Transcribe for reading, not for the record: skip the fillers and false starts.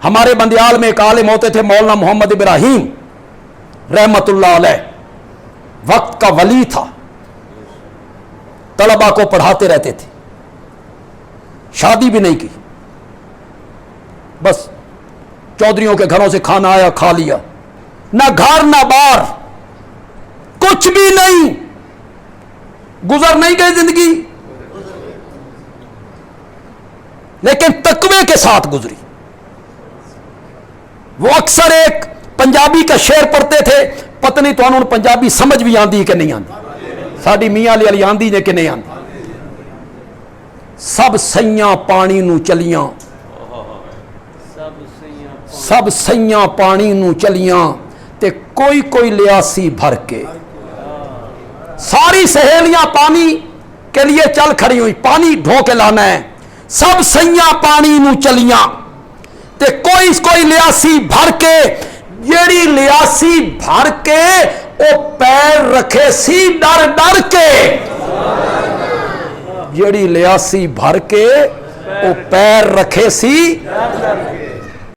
हमारे बंदियाल में एक आलिम होते थे मौलाना मोहम्मद इब्राहिम रहमतुल्लाह अलैह, वक्त का वली था, तलबा को पढ़ाते रहते थे, शादी भी नहीं की, बस चौधरियों के घरों से खाना आया खा लिया, ना घर ना बार, कुछ भी नहीं, गुजर नहीं गई जिंदगी, लेकिन तकवे के साथ गुजरी। वो अक्सर एक पंजाबी का शेर पढ़ते थे, पत्नी तो उन्होंने पंजाबी समझ भी आती कि नहीं आती, साड़ी मियाँ वाली आंदी ने कि नहीं आती। सब सैयां पानी नू चलियां, सब सैयां पानी नू चलियां ते कोई कोई लियासी भर के। सारी सहेलियां पानी के लिए चल खड़ी हुई, पानी ढो के लाना है। सब सैयां पानी नू चलियां ते कोई कोई लियासी भर के, जेड़ी लियासी भर के ओ पैर रखे सी डर डर के, जेड़ी लियासी भर के ओ पैर रखे सी